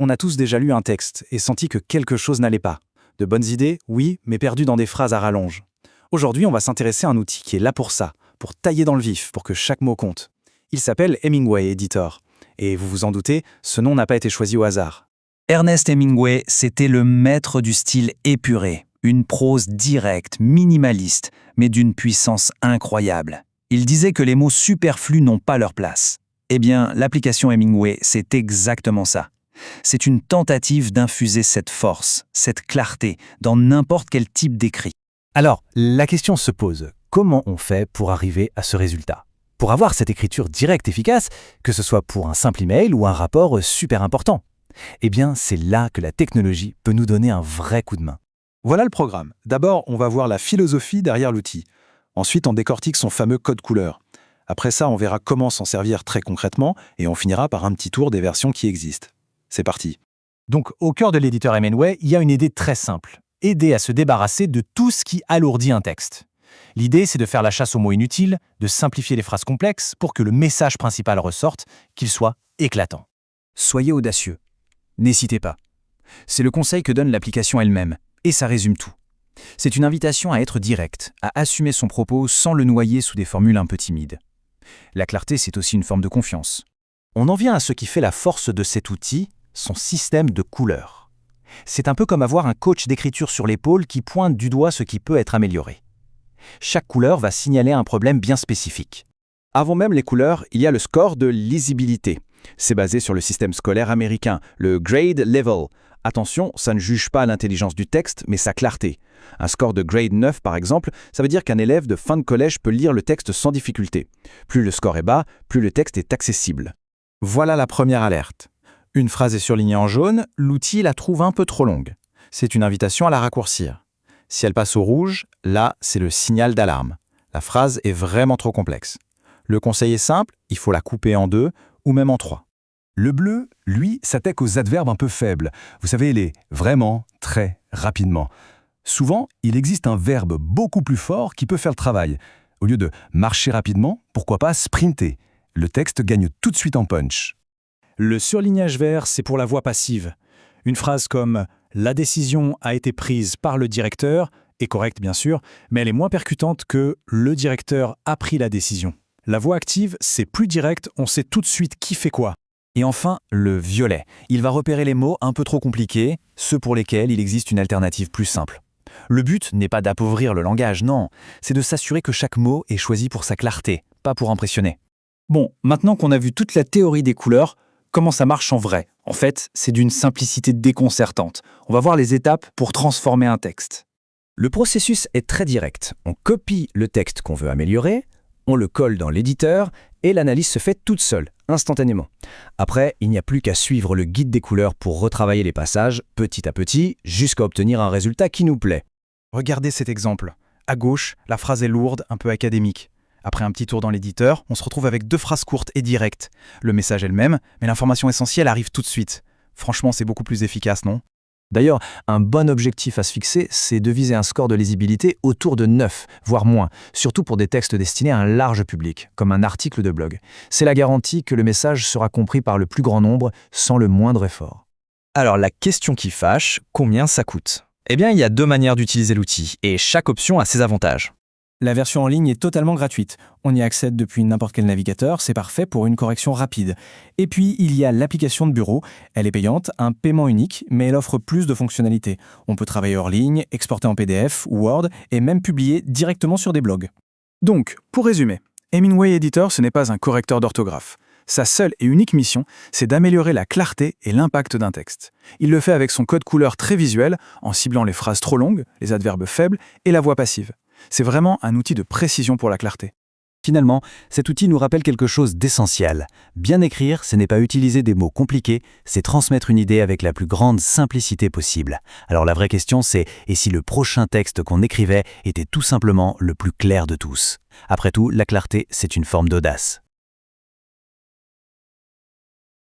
On a tous déjà lu un texte et senti que quelque chose n'allait pas. De bonnes idées, oui, mais perdues dans des phrases à rallonge. Aujourd'hui, on va s'intéresser à un outil qui est là pour ça, pour tailler dans le vif, pour que chaque mot compte. Il s'appelle Hemingway Editor. Et vous vous en doutez, ce nom n'a pas été choisi au hasard. Ernest Hemingway, c'était le maître du style épuré, une prose directe, minimaliste, mais d'une puissance incroyable. Il disait que les mots superflus n'ont pas leur place. Eh bien, l'application Hemingway, c'est exactement ça. C'est une tentative d'infuser cette force, cette clarté, dans n'importe quel type d'écrit. Alors, la question se pose, comment on fait pour arriver à ce résultat? Pour avoir cette écriture directe efficace, que ce soit pour un simple email ou un rapport super important? Eh bien, c'est là que la technologie peut nous donner un vrai coup de main. Voilà le programme. D'abord, on va voir la philosophie derrière l'outil. Ensuite, on décortique son fameux code couleur. Après ça, on verra comment s'en servir très concrètement et on finira par un petit tour des versions qui existent. C'est parti. Donc, au cœur de l'éditeur Hemingway, il y a une idée très simple. Aider à se débarrasser de tout ce qui alourdit un texte. L'idée, c'est de faire la chasse aux mots inutiles, de simplifier les phrases complexes pour que le message principal ressorte, qu'il soit éclatant. Soyez audacieux. N'hésitez pas. C'est le conseil que donne l'application elle-même, et ça résume tout. C'est une invitation à être direct, à assumer son propos sans le noyer sous des formules un peu timides. La clarté, c'est aussi une forme de confiance. On en vient à ce qui fait la force de cet outil, son système de couleurs. C'est un peu comme avoir un coach d'écriture sur l'épaule qui pointe du doigt ce qui peut être amélioré. Chaque couleur va signaler un problème bien spécifique. Avant même les couleurs, il y a le score de lisibilité. C'est basé sur le système scolaire américain, le grade level. Attention, ça ne juge pas l'intelligence du texte, mais sa clarté. Un score de grade 9, par exemple, ça veut dire qu'un élève de fin de collège peut lire le texte sans difficulté. Plus le score est bas, plus le texte est accessible. Voilà la première alerte. Une phrase est surlignée en jaune, l'outil la trouve un peu trop longue. C'est une invitation à la raccourcir. Si elle passe au rouge, là, c'est le signal d'alarme. La phrase est vraiment trop complexe. Le conseil est simple, il faut la couper en 2 ou même en 3. Le bleu, lui, s'attaque aux adverbes un peu faibles. Vous savez, les vraiment, très, rapidement. Souvent, il existe un verbe beaucoup plus fort qui peut faire le travail. Au lieu de marcher rapidement, pourquoi pas sprinter? Le texte gagne tout de suite en punch. Le surlignage vert, c'est pour la voix passive. Une phrase comme « La décision a été prise par le directeur » est correcte bien sûr, mais elle est moins percutante que « Le directeur a pris la décision ». La voix active, c'est plus direct, on sait tout de suite qui fait quoi. Et enfin, le violet. Il va repérer les mots un peu trop compliqués, ceux pour lesquels il existe une alternative plus simple. Le but n'est pas d'appauvrir le langage, non. C'est de s'assurer que chaque mot est choisi pour sa clarté, pas pour impressionner. Bon, maintenant qu'on a vu toute la théorie des couleurs, comment ça marche en vrai? En fait, c'est d'une simplicité déconcertante. On va voir les étapes pour transformer un texte. Le processus est très direct. On copie le texte qu'on veut améliorer, on le colle dans l'éditeur et l'analyse se fait toute seule, instantanément. Après, il n'y a plus qu'à suivre le guide des couleurs pour retravailler les passages petit à petit jusqu'à obtenir un résultat qui nous plaît. Regardez cet exemple. À gauche, la phrase est lourde, un peu académique. Après un petit tour dans l'éditeur, on se retrouve avec 2 phrases courtes et directes. Le message est le même, mais l'information essentielle arrive tout de suite. Franchement, c'est beaucoup plus efficace, non? D'ailleurs, un bon objectif à se fixer, c'est de viser un score de lisibilité autour de 9, voire moins, surtout pour des textes destinés à un large public, comme un article de blog. C'est la garantie que le message sera compris par le plus grand nombre sans le moindre effort. Alors la question qui fâche, combien ça coûte? Eh bien, il y a 2 manières d'utiliser l'outil, et chaque option a ses avantages. La version en ligne est totalement gratuite. On y accède depuis n'importe quel navigateur, c'est parfait pour une correction rapide. Et puis, il y a l'application de bureau. Elle est payante, un paiement unique, mais elle offre plus de fonctionnalités. On peut travailler hors ligne, exporter en PDF ou Word, et même publier directement sur des blogs. Donc, pour résumer, Hemingway Editor, ce n'est pas un correcteur d'orthographe. Sa seule et unique mission, c'est d'améliorer la clarté et l'impact d'un texte. Il le fait avec son code couleur très visuel, en ciblant les phrases trop longues, les adverbes faibles et la voix passive. C'est vraiment un outil de précision pour la clarté. Finalement, cet outil nous rappelle quelque chose d'essentiel. Bien écrire, ce n'est pas utiliser des mots compliqués, c'est transmettre une idée avec la plus grande simplicité possible. Alors la vraie question c'est, et si le prochain texte qu'on écrivait était tout simplement le plus clair de tous? Après tout, la clarté, c'est une forme d'audace.